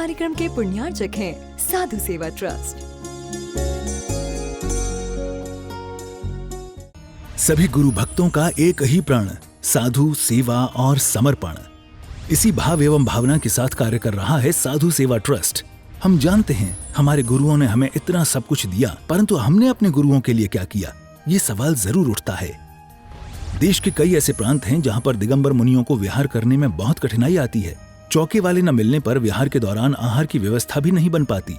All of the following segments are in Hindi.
कार्यक्रम के पुण्यार्चक हैं साधु सेवा ट्रस्ट। सभी गुरु भक्तों का एक ही प्रण, साधु सेवा और समर्पण। इसी भाव एवं भावना के साथ कार्य कर रहा है साधु सेवा ट्रस्ट। हम जानते हैं हमारे गुरुओं ने हमें इतना सब कुछ दिया, परंतु हमने अपने गुरुओं के लिए क्या किया, ये सवाल जरूर उठता है। देश के कई ऐसे प्रांत हैं जहां पर दिगंबर मुनियों को विहार करने में बहुत कठिनाई आती है। चौके वाले न मिलने पर विहार के दौरान आहार की व्यवस्था भी नहीं बन पाती।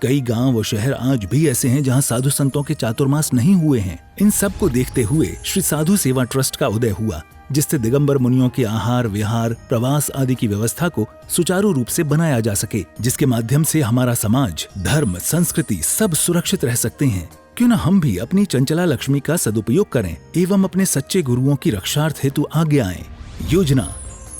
कई गांव व शहर आज भी ऐसे हैं जहां साधु संतों के चातुर्मास नहीं हुए हैं। इन सब को देखते हुए श्री साधु सेवा ट्रस्ट का उदय हुआ, जिससे दिगंबर मुनियों के आहार, विहार, प्रवास आदि की व्यवस्था को सुचारू रूप से बनाया जा सके, जिसके माध्यम से हमारा समाज, धर्म, संस्कृति सब सुरक्षित रह सकते हैं। क्यों न हम भी अपनी चंचला लक्ष्मी का सदुपयोग करें एवं अपने सच्चे गुरुओं की रक्षार्थ हेतु आगे आएं। योजना: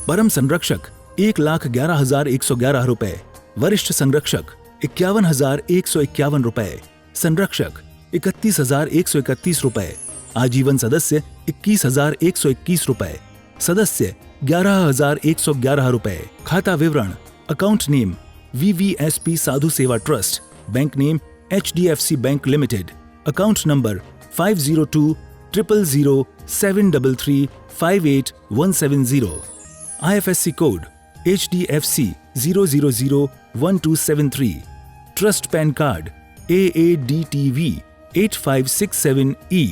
परम संरक्षक 1,11,111 रुपए, वरिष्ठ संरक्षक 51,151 रुपए, संरक्षक 31,131 रुपए, आजीवन सदस्य 21,121 रुपए, सदस्य 11,111 रुपए। खाता विवरण: account name VVSP Sadhu Seva trust, bank name HDFC bank limited, account number 50200073358170, IFSC code HDFC 0001273, trust PAN card AADTV 8567E,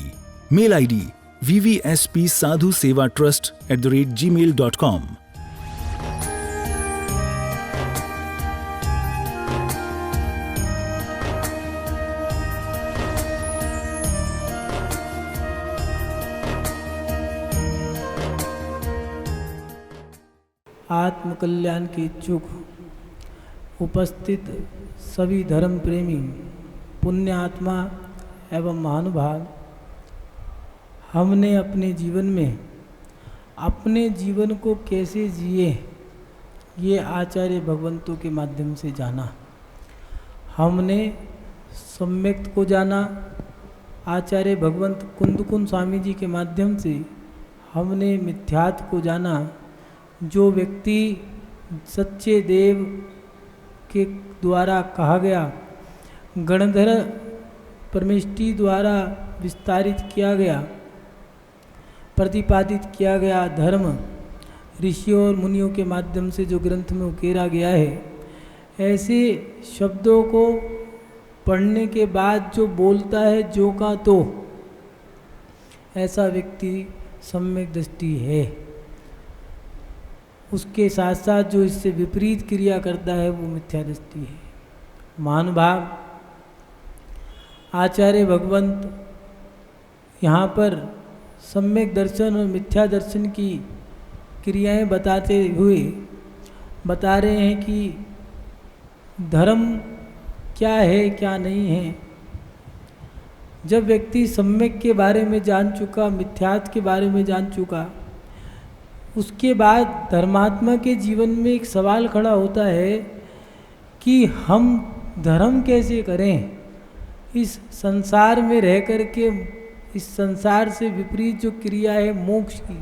mail ID vvspsadhusevatrust@gmail.com। आत्मकल्याण के इच्छुक उपस्थित सभी धर्म प्रेमी पुण्य आत्मा एवं महानुभाव, हमने अपने जीवन में अपने जीवन को कैसे जिए ये आचार्य भगवंतों के माध्यम से जाना। हमने सम्यक्त को जाना, आचार्य भगवंत कुंदकुंद स्वामी जी के माध्यम से हमने मिथ्यात्व को जाना। जो व्यक्ति सच्चे देव के द्वारा कहा गया, गणधर परमेष्टि द्वारा विस्तारित किया गया, प्रतिपादित किया गया धर्म ऋषियों और मुनियों के माध्यम से जो ग्रंथ में उकेरा गया है, ऐसे शब्दों को पढ़ने के बाद जो बोलता है जो का तो, ऐसा व्यक्ति सम्यक दृष्टि है। उसके साथ साथ जो इससे विपरीत क्रिया करता है वो मिथ्या दृष्टि है। महानुभाव, आचार्य भगवंत यहाँ पर सम्यक दर्शन और मिथ्या दर्शन की क्रियाएं बताते हुए बता रहे हैं कि धर्म क्या है क्या नहीं है। जब व्यक्ति सम्यक के बारे में जान चुका, मिथ्यात्व के बारे में जान चुका, उसके बाद धर्मात्मा के जीवन में एक सवाल खड़ा होता है कि हम धर्म कैसे करें। इस संसार में रह कर के इस संसार से विपरीत जो क्रिया है मोक्ष की,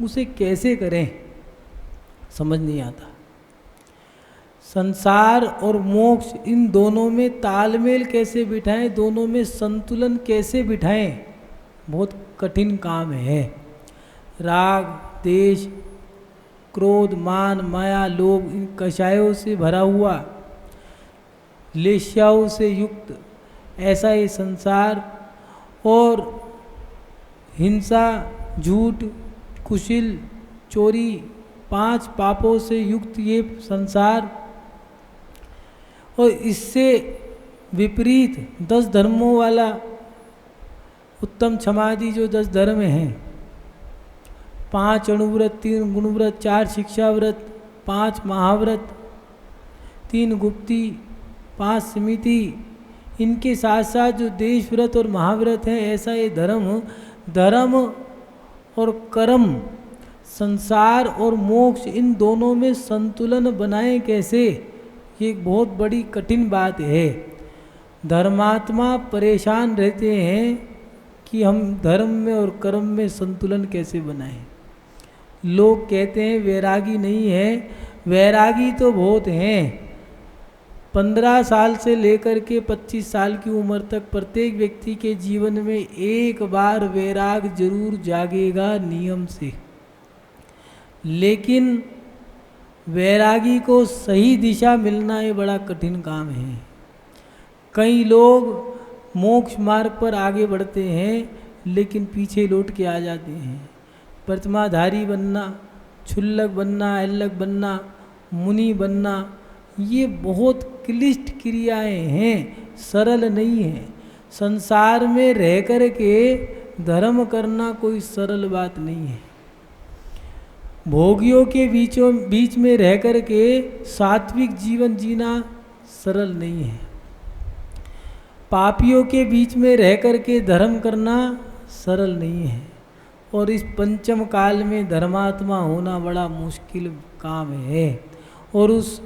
उसे कैसे करें, समझ नहीं आता। संसार और मोक्ष, इन दोनों में तालमेल कैसे बिठाएं, दोनों में संतुलन कैसे बिठाएं, बहुत कठिन काम है। राग, देश, क्रोध, मान, माया, लोभ, इन कषायों से भरा हुआ, लेश्याओं से युक्त ऐसा ये संसार, और हिंसा, झूठ, कुशिल, चोरी, 5 पापों से युक्त ये संसार, और इससे विपरीत 10 धर्मों वाला उत्तम क्षमादि जो 10 धर्म हैं, 5 अणुव्रत, 3 गुणव्रत, 4 शिक्षाव्रत, 5 महाव्रत, 3 गुप्ती, 5 स्मृति, इनके साथ साथ जो देश व्रत और महाव्रत है, ऐसा ये धर्म और कर्म, संसार और मोक्ष, इन दोनों में संतुलन बनाएं कैसे, ये एक बहुत बड़ी कठिन बात है। धर्मात्मा परेशान रहते हैं कि हम धर्म में और कर्म में संतुलन कैसे बनाएं। लोग कहते हैं वैरागी नहीं है, वैरागी तो बहुत हैं, 15 साल से लेकर के 25 साल की उम्र तक प्रत्येक व्यक्ति के जीवन में एक बार वैराग जरूर जागेगा नियम से। लेकिन वैरागी को सही दिशा मिलना ये बड़ा कठिन काम है। कई लोग मोक्ष मार्ग पर आगे बढ़ते हैं लेकिन पीछे लौट के आ जाते हैं। प्रतिमाधारी बनना, क्षुल्लक बनना, ऐल्लक बनना, मुनि बनना, ये बहुत क्लिष्ट क्रियाएं हैं, सरल नहीं है। संसार में रह कर के धर्म करना कोई सरल बात नहीं है। भोगियों के बीच में रह कर के सात्विक जीवन जीना सरल नहीं है। पापियों के बीच में रह कर के धर्म करना सरल नहीं है। और इस पंचम काल में धर्मात्मा होना बड़ा मुश्किल काम है। और उस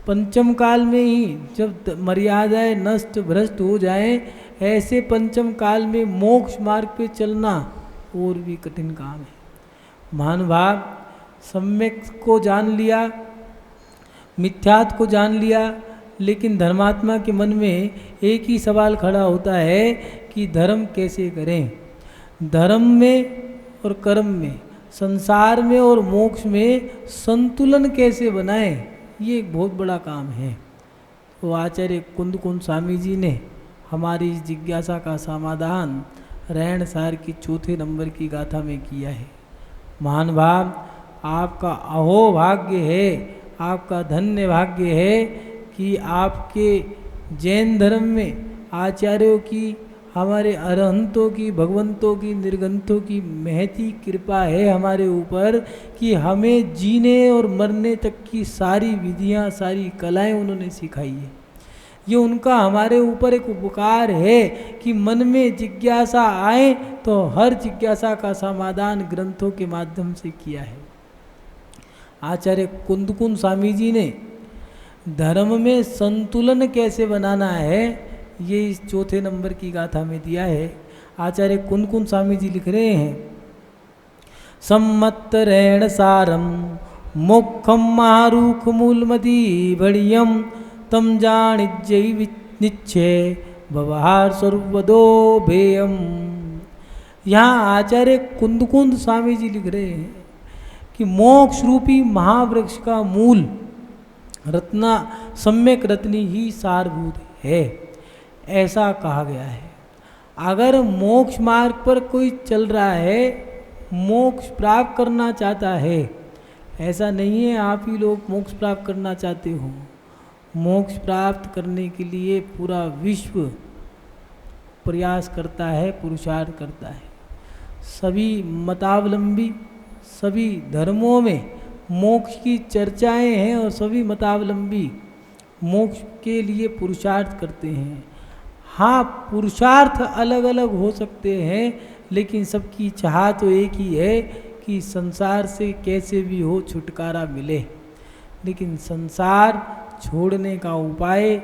पंचम काल में ही जब मर्यादाएं नष्ट भ्रष्ट हो जाएं, ऐसे पंचम काल में मोक्ष मार्ग पे चलना और भी कठिन काम है। महानुभाव, सम्यक को जान लिया, मिथ्यात्व को जान लिया, लेकिन धर्मात्मा के मन में एक ही सवाल खड़ा होता है कि धर्म कैसे करें। धर्म में और कर्म में, संसार में और मोक्ष में संतुलन कैसे बनाएं, ये एक बहुत बड़ा काम है। तो आचार्य कुंदकुंद स्वामी जी ने हमारी इस जिज्ञासा का समाधान रहन सार की चौथे नंबर की गाथा में किया है। महानुभाव, आपका अहोभाग्य है, आपका धन्य भाग्य है कि आपके जैन धर्म में आचार्यों की, हमारे अरहंतों की, भगवंतों की, निर्गंथों की महती कृपा है हमारे ऊपर कि हमें जीने और मरने तक की सारी विधियां, सारी कलाएं उन्होंने सिखाई है। ये उनका हमारे ऊपर एक उपकार है कि मन में जिज्ञासा आए तो हर जिज्ञासा का समाधान ग्रंथों के माध्यम से किया है। आचार्य कुंदकुंद स्वामी जी ने धर्म में संतुलन कैसे बनाना है ये इस चौथे नंबर की गाथा में दिया है। आचार्य कुंदकुंद स्वामी जी लिख रहे हैं, सम्मत रेण सारम मोक्षम महारूख मूलमदी बढ़ियम तम जानिज्जय निच्छे व्यवहार सर्वदो भेयम। यहाँ आचार्य कुंदकुंद स्वामी जी लिख रहे हैं कि मोक्ष रूपी महावृक्ष का मूल रत्ना सम्यक रत्नी ही सारभूत है, ऐसा कहा गया है। अगर मोक्ष मार्ग पर कोई चल रहा है, मोक्ष प्राप्त करना चाहता है, ऐसा नहीं है आप ही लोग मोक्ष प्राप्त करना चाहते हो। मोक्ष प्राप्त करने के लिए पूरा विश्व प्रयास करता है, पुरुषार्थ करता है। सभी मतावलंबी, सभी धर्मों में मोक्ष की चर्चाएं हैं और सभी मतावलंबी मोक्ष के लिए पुरुषार्थ करते हैं। हाँ, पुरुषार्थ अलग अलग हो सकते हैं, लेकिन सबकी चाह तो एक ही है कि संसार से कैसे भी हो छुटकारा मिले। लेकिन संसार छोड़ने का उपाय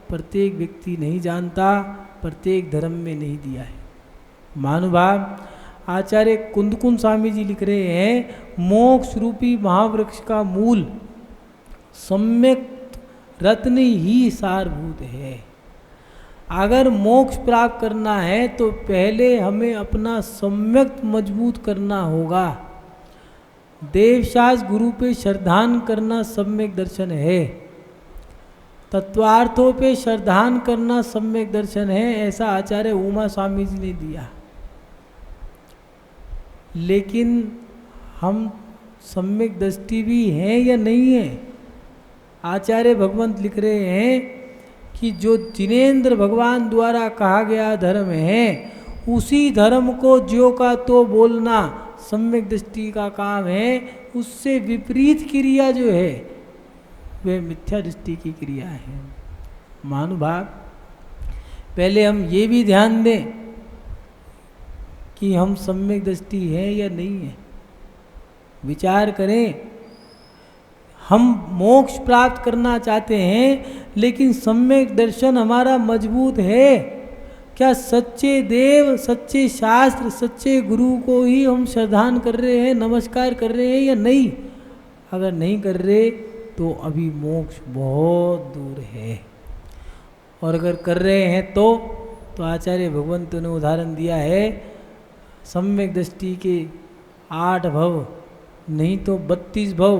प्रत्येक व्यक्ति नहीं जानता, प्रत्येक धर्म में नहीं दिया है। महानुभाव, आचार्य कुंदकुंद स्वामी जी लिख रहे हैं, मोक्ष रूपी महावृक्ष का मूल सम्यक रत्न ही सारभूत है। अगर मोक्ष प्राप्त करना है तो पहले हमें अपना सम्यक मजबूत करना होगा। देवशास्त्र गुरु पे श्रद्धान करना सम्यक दर्शन है, तत्वार्थों पे श्रद्धान करना सम्यक दर्शन है, ऐसा आचार्य उमा स्वामी जी ने दिया। लेकिन हम सम्यक दृष्टि भी हैं या नहीं है? आचार्य भगवंत लिख रहे हैं कि जो जिनेन्द्र भगवान द्वारा कहा गया धर्म है, उसी धर्म को ज्यों का तो बोलना सम्यक दृष्टि का काम है। उससे विपरीत क्रिया जो है वह मिथ्या दृष्टि की क्रिया है। महानुभाव, पहले हम ये भी ध्यान दें कि हम सम्यक दृष्टि है या नहीं है। विचार करें, हम मोक्ष प्राप्त करना चाहते हैं, लेकिन सम्यक दर्शन हमारा मजबूत है क्या? सच्चे देव, सच्चे शास्त्र, सच्चे गुरु को ही हम श्रद्धान कर रहे हैं, नमस्कार कर रहे हैं या नहीं? अगर नहीं कर रहे तो अभी मोक्ष बहुत दूर है। और अगर कर रहे हैं तो आचार्य भगवंत ने उदाहरण दिया है सम्यक दृष्टि के 8 भव, नहीं तो 32 भव,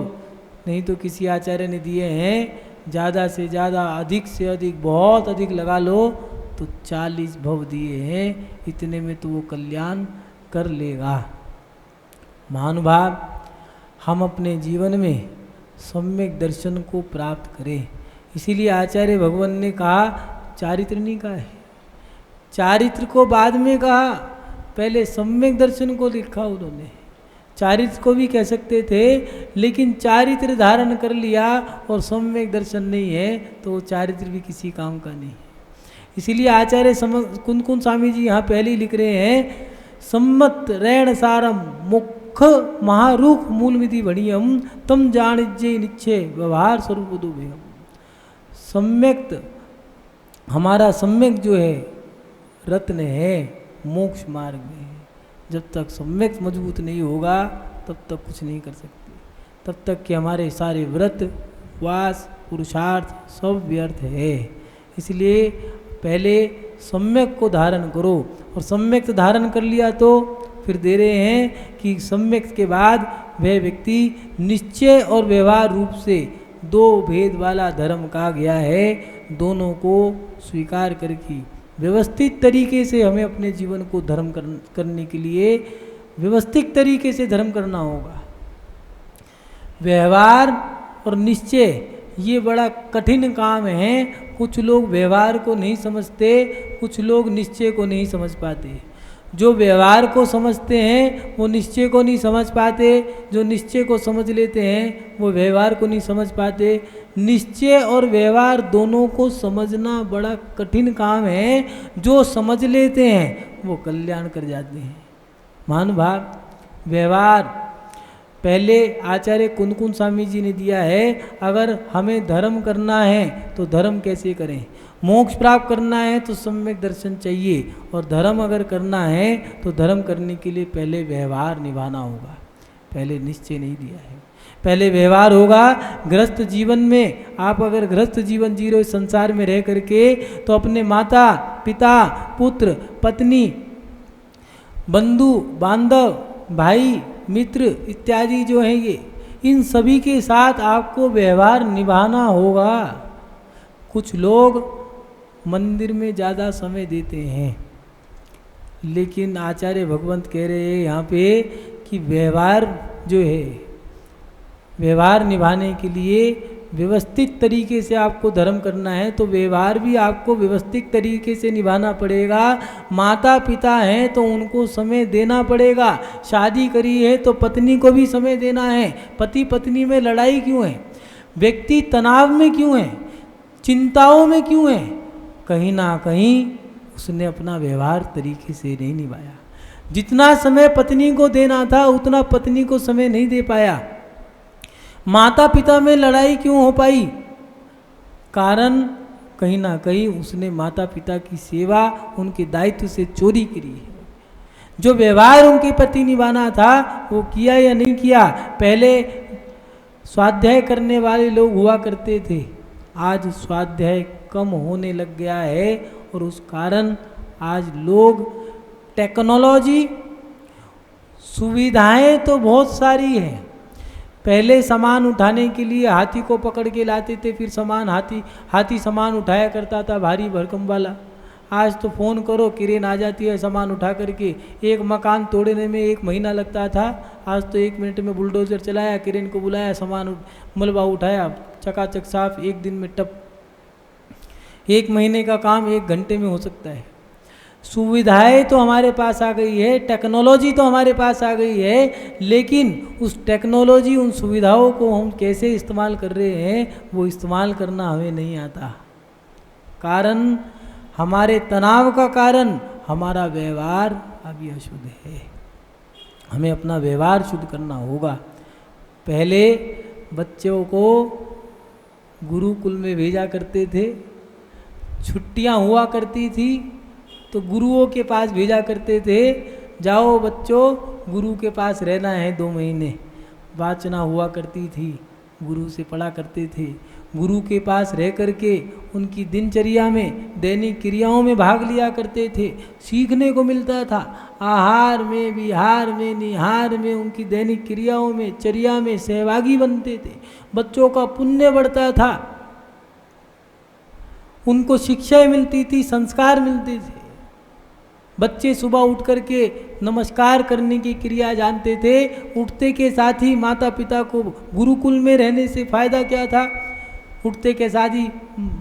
नहीं तो किसी आचार्य ने दिए हैं ज़्यादा से ज़्यादा, अधिक से अधिक, बहुत अधिक लगा लो तो 40 भव दिए हैं। इतने में तो वो कल्याण कर लेगा। महानुभाव, हम अपने जीवन में सम्यक दर्शन को प्राप्त करें। इसीलिए आचार्य भगवान ने कहा, चारित्र नहीं कहा है, चारित्र को बाद में कहा, पहले सम्यक दर्शन को लिखा उन्होंने। चारित्र को भी कह सकते थे, लेकिन चारित्र धारण कर लिया और सम्यक दर्शन नहीं है तो वो चारित्र भी किसी काम का नहीं है। इसीलिए आचार्य कुंद स्वामी जी यहाँ पहले ही लिख रहे हैं, सम्मत रैण सारम मुख महारूख मूल विधि बढ़ियम तम जानिज्य निश्चय व्यवहार स्वरूप दो भेयम। सम्यक, हमारा सम्यक जो है रत्न है मोक्ष मार्ग में। जब तक सम्यक मजबूत नहीं होगा तब तक कुछ नहीं कर सकते, तब तक कि हमारे सारे व्रत उपवास पुरुषार्थ सब व्यर्थ है। इसलिए पहले सम्यक को धारण करो, और सम्यक धारण कर लिया तो फिर दे रहे हैं कि सम्यक के बाद वह व्यक्ति निश्चय और व्यवहार रूप से 2 भेद वाला धर्म कहा गया है, दोनों को स्वीकार करके व्यवस्थित तरीके से हमें अपने जीवन को धर्म करने के लिए व्यवस्थित तरीके से धर्म करना होगा। व्यवहार और निश्चय ये बड़ा कठिन काम है। कुछ लोग व्यवहार को नहीं समझते, कुछ लोग निश्चय को नहीं समझ पाते। जो व्यवहार को समझते हैं वो निश्चय को नहीं समझ पाते, जो निश्चय को समझ लेते हैं वो व्यवहार को नहीं समझ पाते। निश्चय और व्यवहार दोनों को समझना बड़ा कठिन काम है। जो समझ लेते हैं वो कल्याण कर जाते हैं। महानुभाव, व्यवहार पहले आचार्य कुंद स्वामी जी ने दिया है, अगर हमें धर्म करना है तो धर्म कैसे करें, मोक्ष प्राप्त करना है तो सम्यक दर्शन चाहिए, और धर्म अगर करना है तो धर्म करने के लिए पहले व्यवहार निभाना होगा। पहले निश्चय नहीं दिया है, पहले व्यवहार होगा। गृहस्थ जीवन में आप अगर गृहस्थ जीवन जी रहे हो संसार में रह करके, तो अपने माता पिता पुत्र पत्नी बंधु बांधव भाई मित्र इत्यादि जो हैं ये, इन सभी के साथ आपको व्यवहार निभाना होगा। कुछ लोग मंदिर में ज़्यादा समय देते हैं, लेकिन आचार्य भगवंत कह रहे हैं यहाँ पे कि व्यवहार जो है, व्यवहार निभाने के लिए व्यवस्थित तरीके से आपको धर्म करना है तो व्यवहार भी आपको व्यवस्थित तरीके से निभाना पड़ेगा। माता पिता हैं तो उनको समय देना पड़ेगा, शादी करी है तो पत्नी को भी समय देना है। पति पत्नी में लड़ाई क्यों है, व्यक्ति तनाव में क्यों है, चिंताओं में क्यों है, कहीं ना कहीं उसने अपना व्यवहार तरीके से नहीं निभाया। जितना समय पत्नी को देना था उतना पत्नी को समय नहीं दे पाया। माता पिता में लड़ाई क्यों हो पाई, कारण कहीं ना कहीं उसने माता पिता की सेवा उनके दायित्व से चोरी करी है। जो व्यवहार उनके प्रति निभाना था वो किया या नहीं किया। पहले स्वाध्याय करने वाले लोग हुआ करते थे, आज स्वाध्याय कम होने लग गया है, और उस कारण आज लोग टेक्नोलॉजी सुविधाएं तो बहुत सारी हैं। पहले सामान उठाने के लिए हाथी को पकड़ के लाते थे, फिर हाथी सामान उठाया करता था भारी भरकम वाला। आज तो फ़ोन करो क्रेन आ जाती है सामान उठा करके। एक मकान तोड़ने में 1 महीना लगता था, आज तो 1 मिनट में बुलडोजर चलाया, क्रेन को बुलाया, सामान मलबा उठाया, चकाचक साफ, 1 दिन में टप। 1 महीने का काम 1 घंटे में हो सकता है। सुविधाएं तो हमारे पास आ गई है, टेक्नोलॉजी तो हमारे पास आ गई है, लेकिन उस टेक्नोलॉजी उन सुविधाओं को हम कैसे इस्तेमाल कर रहे हैं वो इस्तेमाल करना हमें नहीं आता। कारण हमारे तनाव का कारण हमारा व्यवहार अभी अशुद्ध है। हमें अपना व्यवहार शुद्ध करना होगा। पहले बच्चों को गुरुकुल में भेजा करते थे, छुट्टियां हुआ करती थी तो गुरुओं के पास भेजा करते थे, जाओ बच्चों गुरु के पास रहना है 2 महीने। वाचना हुआ करती थी, गुरु से पढ़ा करते थे। गुरु के पास रह करके उनकी दिनचर्या में, दैनिक क्रियाओं में भाग लिया करते थे। सीखने को मिलता था, आहार में, विहार में, निहार में, उनकी दैनिक क्रियाओं में, चर्या में सहभागी बनते थे। बच्चों का पुण्य बढ़ता था, उनको शिक्षाएं मिलती थी, संस्कार मिलते थे। बच्चे सुबह उठ करके नमस्कार करने की क्रिया जानते थे। उठते के साथ ही माता पिता को गुरुकुल में रहने से फायदा क्या था? उठते के साथ ही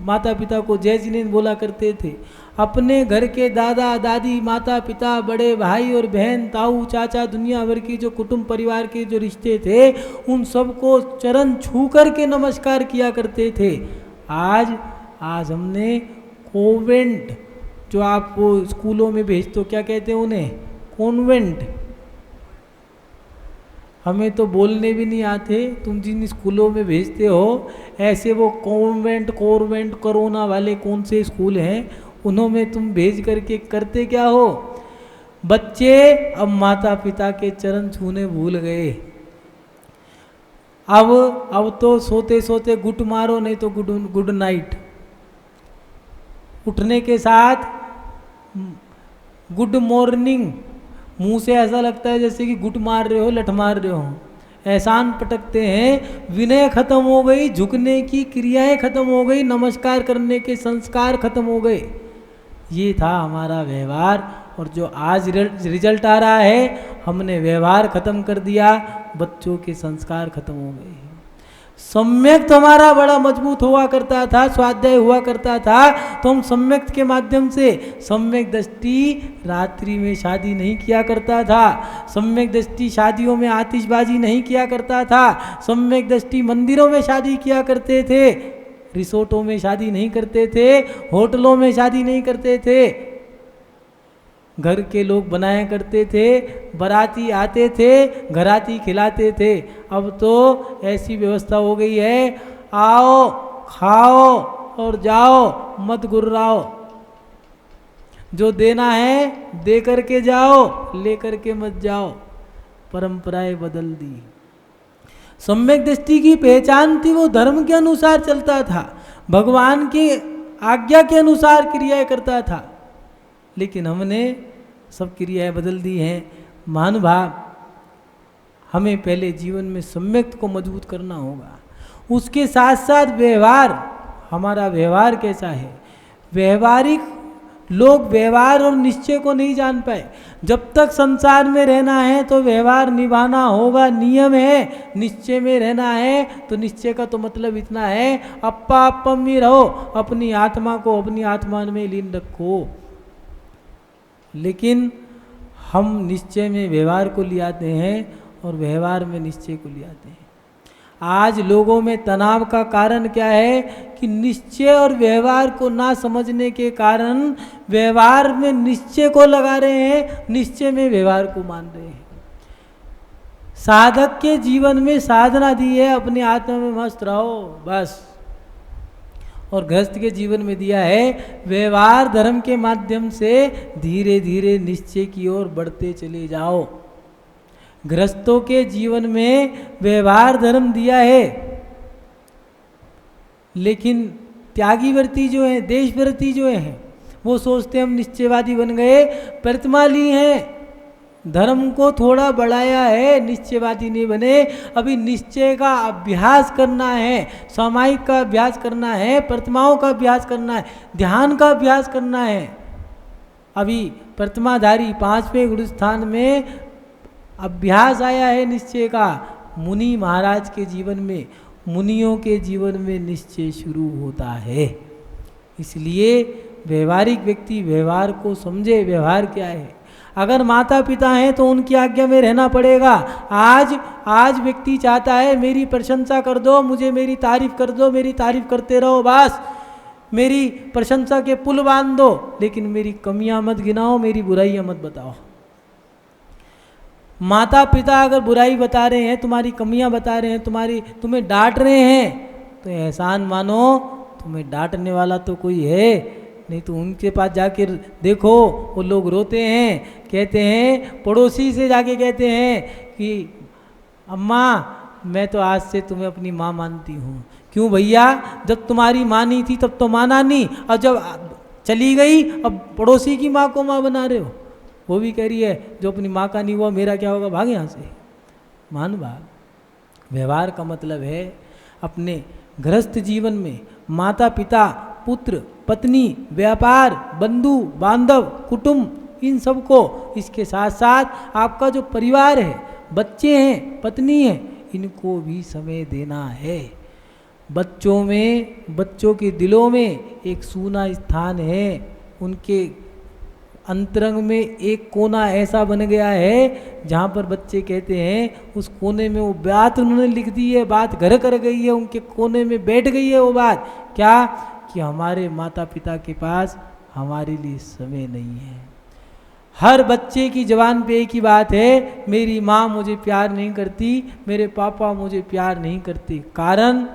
माता पिता को जय जिनेंद्र बोला करते थे। अपने घर के दादा दादी, माता पिता, बड़े भाई और बहन, ताऊ चाचा, दुनिया भर की जो कुटुंब परिवार के जो रिश्ते थे, उन सबको चरण छू कर के नमस्कार किया करते थे। आज हमने कॉन्वेंट, जो आप वो स्कूलों में भेजते हो, क्या कहते हैं उन्हें? कॉन्वेंट। हमें तो बोलने भी नहीं आते, तुम जिन स्कूलों में भेजते हो, ऐसे वो कॉन्वेंट कोरोना वाले कौन से स्कूल हैं, उन्होंने तुम भेज करके करते क्या हो? बच्चे अब माता पिता के चरण छूने भूल गए। अब तो सोते सोते गुड मारो, नहीं तो गुड नाइट। उठने के साथ गुड मॉर्निंग, मुंह से ऐसा लगता है जैसे कि गुट मार रहे हो, लठ मार रहे हो। एहसान पटकते हैं, विनय खत्म हो गई, झुकने की क्रियाएं खत्म हो गई, नमस्कार करने के संस्कार खत्म हो गए। ये था हमारा व्यवहार, और जो आज रिजल्ट आ रहा है, हमने व्यवहार खत्म कर दिया, बच्चों के संस्कार खत्म हो गए। सम्यक तो हमारा बड़ा मजबूत हुआ करता था, स्वाध्याय हुआ करता था, तो हम सम्यक के माध्यम से, सम्यक दृष्टि रात्रि में शादी नहीं किया करता था, सम्यक दृष्टि शादियों में आतिशबाजी नहीं किया करता था, सम्यक दृष्टि मंदिरों में शादी किया करते थे, रिसोर्टों में शादी नहीं करते थे, होटलों में शादी नहीं करते थे, घर के लोग बनाया करते थे, बाराती आते थे, घराती खिलाते थे। अब तो ऐसी व्यवस्था हो गई है, आओ खाओ और जाओ, मत गुर्राओ। जो देना है दे करके जाओ, ले करके मत जाओ। परंपराएं बदल दी। सम्यक दृष्टि की पहचान थी, वो धर्म के अनुसार चलता था, भगवान की आज्ञा के अनुसार क्रियाएं करता था। लेकिन हमने सब क्रियाएं बदल दी हैं। महानुभाव, हमें पहले जीवन में सम्यक को मजबूत करना होगा। उसके साथ साथ व्यवहार, हमारा व्यवहार कैसा है? व्यवहारिक लोग व्यवहार और निश्चय को नहीं जान पाए। जब तक संसार में रहना है तो व्यवहार निभाना होगा, नियम है। निश्चय में रहना है तो निश्चय का तो मतलब इतना है, अप्पा अप्पम में रहो, अपनी आत्मा को अपनी आत्मा में लीन रखो। लेकिन हम निश्चय में व्यवहार को ले आते हैं और व्यवहार में निश्चय को ले आते हैं। आज लोगों में तनाव का कारण क्या है कि निश्चय और व्यवहार को ना समझने के कारण व्यवहार में निश्चय को लगा रहे हैं, निश्चय में व्यवहार को मान रहे हैं। साधक के जीवन में साधना दी है, अपने आत्मा में मस्त रहो बस। और गृहस्थ के जीवन में दिया है, व्यवहार धर्म के माध्यम से धीरे धीरे निश्चय की ओर बढ़ते चले जाओ। गृहस्थों के जीवन में व्यवहार धर्म दिया है, लेकिन त्यागी व्रती जो है, देशव्रती जो है, वो सोचते हम निश्चयवादी बन गए, प्रतिमा ली है, धर्म को थोड़ा बढ़ाया है, निश्चयवादी नहीं बने। अभी निश्चय का अभ्यास करना है, सामायिक का अभ्यास करना है, प्रतिमाओं का अभ्यास करना है, ध्यान का अभ्यास करना है। अभी प्रतिमाधारी 5वें गुरु स्थान में अभ्यास आया है निश्चय का। मुनि महाराज के जीवन में, मुनियों के जीवन में निश्चय शुरू होता है। इसलिए व्यवहारिक व्यक्ति व्यवहार को समझे, व्यवहार क्या है। अगर माता पिता हैं तो उनकी आज्ञा में रहना पड़ेगा। आज व्यक्ति चाहता है मेरी प्रशंसा कर दो, मुझे मेरी तारीफ कर दो, मेरी तारीफ करते रहो बस, मेरी प्रशंसा के पुल बांध दो, लेकिन मेरी कमियां मत गिनाओ, मेरी बुराइयां मत बताओ। माता पिता अगर बुराई बता रहे हैं, तुम्हारी कमियां बता रहे हैं, तुम्हें डांट रहे हैं, तो एहसान मानो, तुम्हें डांटने वाला तो कोई है नहीं। तो उनके पास जाके देखो, वो लोग रोते हैं, कहते हैं, पड़ोसी से जाके कहते हैं कि अम्मा मैं तो आज से तुम्हें अपनी माँ मानती हूँ, क्यों भैया, जब तुम्हारी माँ नहीं थी तब तो माना नहीं, और जब चली गई अब पड़ोसी की माँ को माँ बना रहे हो। वो भी कह रही है जो अपनी माँ का नहीं हुआ मेरा क्या होगा, भाग यहाँ से। महानुभाव, व्यवहार का मतलब है अपने गृहस्थ जीवन में माता पिता, पुत्र, पत्नी, व्यापार, बंधु बांधव, कुटुंब, इन सबको, इसके साथ साथ आपका जो परिवार है, बच्चे हैं, पत्नी है, इनको भी समय देना है। बच्चों में, बच्चों के दिलों में एक सूना स्थान है, उनके अंतरंग में एक कोना ऐसा बन गया है जहाँ पर बच्चे कहते हैं उस कोने में वो बात उन्होंने लिख दी है, बात घर कर गई है, उनके कोने में बैठ गई है वो बात, क्या कि हमारे माता पिता के पास हमारे लिए समय नहीं है। हर बच्चे की जबान पे एक ही बात है, मेरी माँ मुझे प्यार नहीं करती, मेरे पापा मुझे प्यार नहीं करते। कारण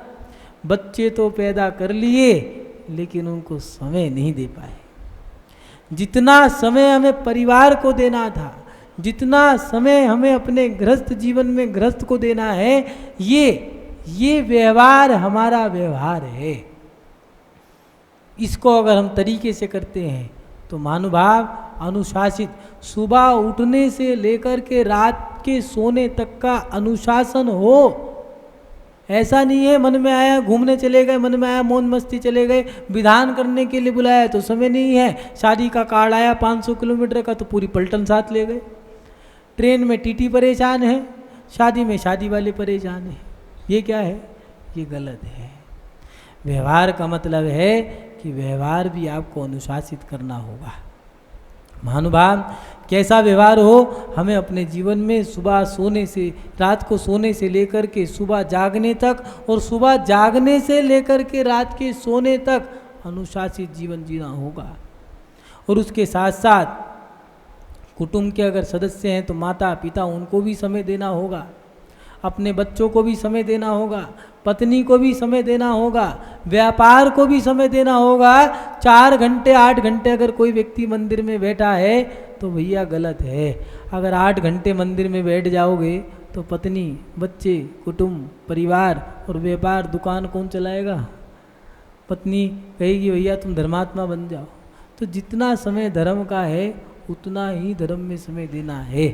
बच्चे तो पैदा कर लिए लेकिन उनको समय नहीं दे पाए। जितना समय हमें परिवार को देना था, जितना समय हमें अपने गृहस्थ जीवन में गृहस्थ को देना है, ये व्यवहार हमारा व्यवहार है। इसको अगर हम तरीके से करते हैं तो महानुभाव अनुशासित, सुबह उठने से लेकर के रात के सोने तक का अनुशासन हो। ऐसा नहीं है मन में आया घूमने चले गए, मन में आया मौज मस्ती चले गए, विधान करने के लिए बुलाया तो समय नहीं है, शादी का कार्ड आया 500 किलोमीटर का तो पूरी पलटन साथ ले गए। ट्रेन में टीटी परेशान है, शादी में शादी वाले परेशान हैं। ये क्या है? ये गलत है। व्यवहार का मतलब है कि व्यवहार भी आपको अनुशासित करना होगा। महानुभाव, कैसा व्यवहार हो, हमें अपने जीवन में सुबह सोने से, रात को सोने से लेकर के सुबह जागने तक और सुबह जागने से लेकर के रात के सोने तक अनुशासित जीवन जीना होगा। और उसके साथ साथ कुटुंब के अगर सदस्य हैं तो माता पिता, उनको भी समय देना होगा, अपने बच्चों को भी समय देना होगा, पत्नी को भी समय देना होगा, व्यापार को भी समय देना होगा। 4 घंटे 8 घंटे अगर कोई व्यक्ति मंदिर में बैठा है तो भैया गलत है। अगर 8 घंटे मंदिर में बैठ जाओगे तो पत्नी, बच्चे, कुटुंब, परिवार और व्यापार, दुकान कौन चलाएगा? पत्नी कहेगी भैया तुम धर्मात्मा बन जाओ। तो जितना समय धर्म का है उतना ही धर्म में समय देना है।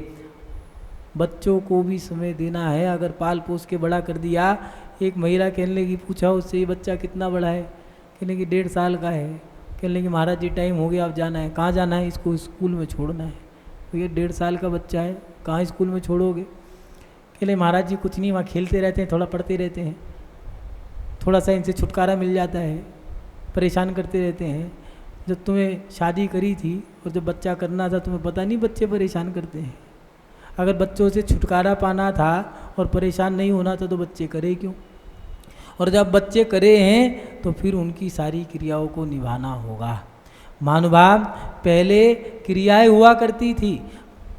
बच्चों को भी समय देना है। अगर पाल पोस के बड़ा कर दिया, एक महिला कहने लगी, पूछा उससे ये बच्चा कितना बड़ा है? कहने लगी 1.5 साल का है। कहने लगी महाराज जी टाइम हो गया, अब जाना है। कहाँ जाना है? इसको स्कूल में छोड़ना है। तो ये 1.5 साल का बच्चा है, कहाँ स्कूल में छोड़ोगे? कहले महाराज जी कुछ नहीं, वहाँ खेलते रहते हैं, थोड़ा पढ़ते रहते हैं, थोड़ा सा इनसे छुटकारा मिल जाता है, परेशान करते रहते हैं। जब तुम्हें शादी करी थी और जब बच्चा करना था तुम्हें पता नहीं बच्चे परेशान करते हैं। अगर बच्चों से छुटकारा पाना था और परेशान नहीं होना था तो बच्चे करे क्यों? और जब बच्चे करे हैं तो फिर उनकी सारी क्रियाओं को निभाना होगा। महानुभाव, पहले क्रियाएं हुआ करती थी,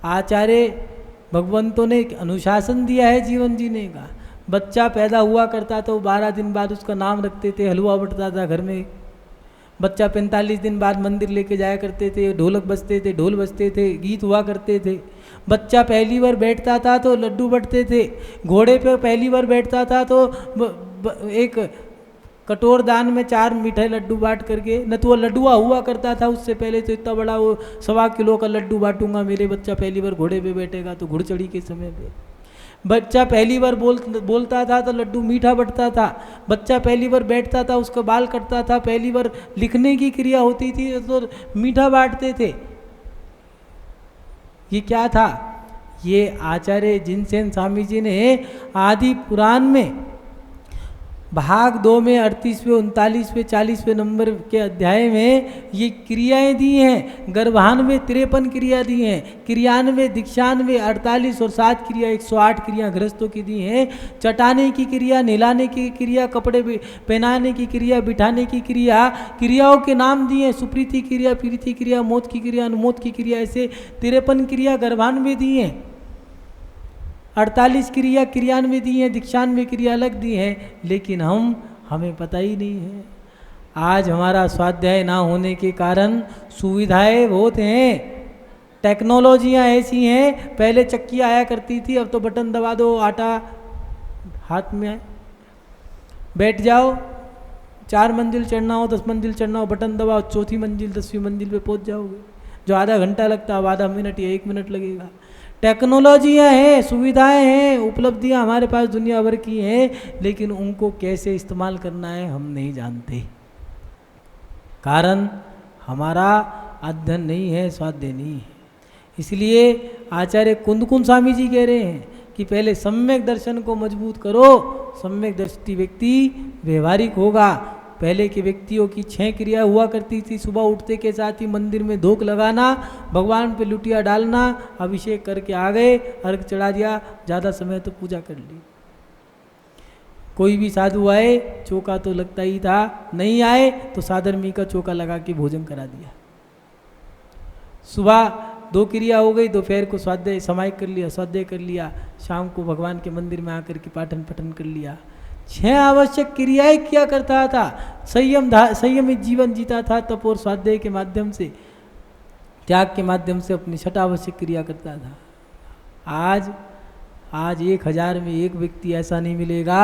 आचार्य भगवंतों ने अनुशासन दिया है जीवन जीने का। बच्चा पैदा हुआ करता तो 12 दिन बाद उसका नाम रखते थे, हलवा बटता था घर में। बच्चा 45 दिन बाद मंदिर लेके जाया करते थे, ढोलक बजते थे, ढोल बजते थे, गीत हुआ करते थे। बच्चा पहली बार बैठता था तो लड्डू बटते थे। घोड़े पे पहली बार बैठता था तो एक कटोर दान में 4 मीठे लड्डू बांट करके, न तो वो लड्डुआ हुआ करता था उससे पहले तो इतना बड़ा वो 1.25 किलो का लड्डू बांटूंगा मेरे बच्चा पहली बार घोड़े पे बैठेगा तो घुड़चड़ी के समय पे। बच्चा पहली बार बोलता था तो लड्डू मीठा बटता था। बच्चा पहली बार बैठता था उसका बाल कटता था, पहली बार लिखने की क्रिया होती थी तो मीठा बांटते थे। ये क्या था? ये आचार्य जिनसेन स्वामी जी ने आदि पुराण में भाग 2 में 38वें 39वें 40वें नंबर के अध्याय में ये क्रियाएं दी हैं। गर्भान में 53 क्रिया दी हैं, क्रियान्वय दीक्षान्वय 48 और 7 क्रिया 108 क्रिया गृहस्थों की दी हैं। चटाने की क्रिया, नहलाने की क्रिया, कपड़े पहनाने की क्रिया, बिठाने की क्रिया, क्रियाओं के नाम दिए, सुप्रीति क्रिया, प्रीति क्रिया, मौत की क्रिया, अनुमोद की क्रिया, ऐसे 53 क्रिया गर्भान में दी हैं। 48 क्रिया क्रियान्वय दी है, दीक्षान्वय क्रिया अलग दी है, लेकिन हमें पता ही नहीं है। आज हमारा स्वाध्याय ना होने के कारण सुविधाएं बहुत हैं, टेक्नोलॉजियाँ ऐसी हैं। पहले चक्की आया करती थी, अब तो बटन दबा दो आटा हाथ में आए। बैठ जाओ, 4 मंजिल चढ़ना हो, 10 मंजिल चढ़ना हो, बटन दबाओ, चौथी मंजिल 10वीं मंजिल पे पहुंच जाओगे। जो आधा घंटा लगता है, आधा मिनट या 1 मिनट लगेगा। टेक्नोलॉजियाँ हैं, सुविधाएं हैं, उपलब्धियां हमारे पास दुनिया भर की हैं, लेकिन उनको कैसे इस्तेमाल करना है हम नहीं जानते। कारण हमारा अध्ययन नहीं है, स्वाध्याय नहीं है। इसलिए आचार्य कुंदकुंद स्वामी जी कह रहे हैं कि पहले सम्यक दर्शन को मजबूत करो। सम्यक दृष्टि व्यक्ति व्यवहारिक होगा। पहले के व्यक्तियों की 6 क्रिया हुआ करती थी। सुबह उठते के साथ ही मंदिर में धूप लगाना, भगवान पे लुटिया डालना, अभिषेक करके आ गए, अर्घ चढ़ा दिया, ज़्यादा समय तो पूजा कर ली। कोई भी साधु आए, चौका तो लगता ही था, नहीं आए तो साधर्मी का चौका लगा के भोजन करा दिया। सुबह 2 क्रिया हो गई, दोपहर को स्वाध्याय समायिक कर लिया, स्वाध्याय कर लिया, शाम को भगवान के मंदिर में आकर के पाठन पठन कर लिया। 6 आवश्यक क्रियाएं किया करता था। संयमित जीवन जीता था। तप और स्वाध्याय के माध्यम से, त्याग के माध्यम से अपनी 6 आवश्यक क्रिया करता था। आज 1000 में 1 व्यक्ति ऐसा नहीं मिलेगा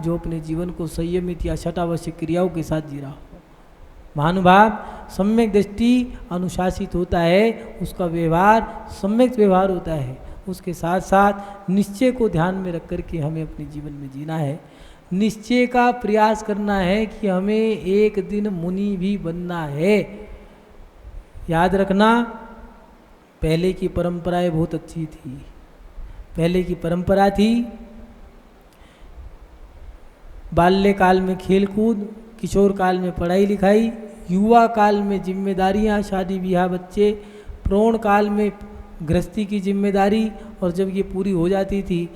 जो अपने जीवन को संयमित या 6 आवश्यक क्रियाओं के साथ जी रहा हो। महानुभाव, सम्यक दृष्टि अनुशासित होता है, उसका व्यवहार सम्यक व्यवहार होता है। उसके साथ साथ निश्चय को ध्यान में रख कर के हमें अपने जीवन में जीना है। निश्चय का प्रयास करना है कि हमें एक दिन मुनि भी बनना है। याद रखना, पहले की परंपराएं बहुत अच्छी थी। पहले की परंपरा थी बाल्यकाल में खेल कूद, किशोर काल में पढ़ाई लिखाई, युवा काल में जिम्मेदारियां, शादी ब्याह बच्चे, प्रौढ़ काल में गृहस्थी की जिम्मेदारी, और जब ये पूरी हो जाती थी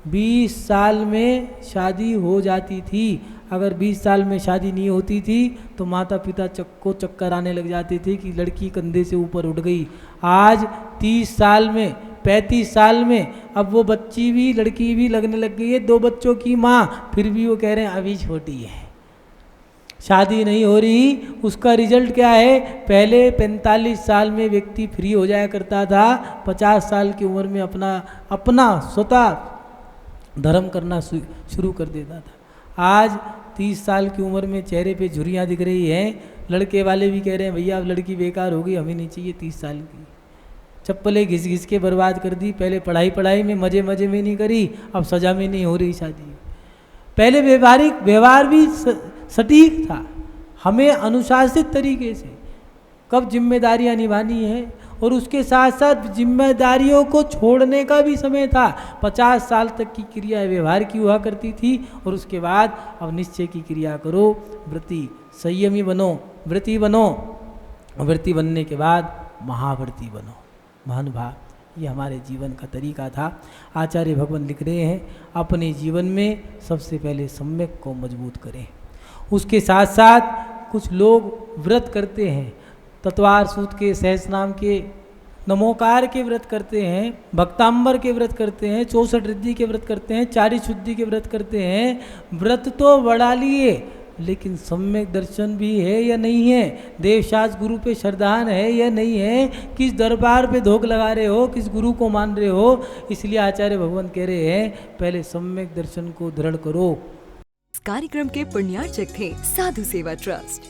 20 साल में शादी हो जाती थी। अगर 20 साल में शादी नहीं होती थी तो माता पिता को चक्कर आने लग जाते थे कि लड़की कंधे से ऊपर उठ गई। आज 30 साल में, 35 साल में अब वो बच्ची भी, लड़की भी लगने लग गई है, 2 बच्चों की माँ, फिर भी वो कह रहे हैं अभी छोटी है, शादी नहीं हो रही। उसका रिजल्ट क्या है? पहले 45 साल में व्यक्ति फ्री हो जाया करता था, 50 साल की उम्र में अपना स्वतः धर्म करना शुरू कर देता था। आज 30 साल की उम्र में चेहरे पे झुर्रियाँ दिख रही हैं। लड़के वाले भी कह रहे हैं भैया अब लड़की बेकार हो गई, हमें नहीं चाहिए 30 साल की। चप्पलें घिस घिस के बर्बाद कर दी। पहले पढ़ाई में मजे में नहीं करी, अब सजा में नहीं हो रही शादी। पहले व्यवहार भी सटीक था। हमें अनुशासित तरीके से कब जिम्मेदारियां निभानी है, और उसके साथ साथ जिम्मेदारियों को छोड़ने का भी समय था। 50 साल तक की क्रिया व्यवहार की हुआ करती थी, और उसके बाद अब निश्चय की क्रिया करो। व्रती, संयमी बनो, व्रती बनो, व्रती बनने के बाद महाव्रती बनो। महानुभाव, ये हमारे जीवन का तरीका था। आचार्य भगवान लिख रहे हैं अपने जीवन में सबसे पहले सम्यक को मजबूत करें। उसके साथ साथ कुछ लोग व्रत करते हैं, तत्वार सूत के, सहस नाम के, नमोकार के व्रत करते हैं, भक्तांबर के व्रत करते हैं, 64 रिद्धि के व्रत करते हैं, 40 शुद्धि के व्रत करते हैं। व्रत तो बढ़ा लिए, लेकिन सम्यक दर्शन भी है या नहीं है? देवशास्त्र गुरु पे श्रद्धान है या नहीं है? किस दरबार पे धोख लगा रहे हो, किस गुरु को मान रहे हो? इसलिए आचार्य भगवान कह रहे हैं पहले सम्यक दर्शन को दृढ़ करो। इस कार्यक्रम के पुण्यार्चक थे साधु सेवा ट्रस्ट।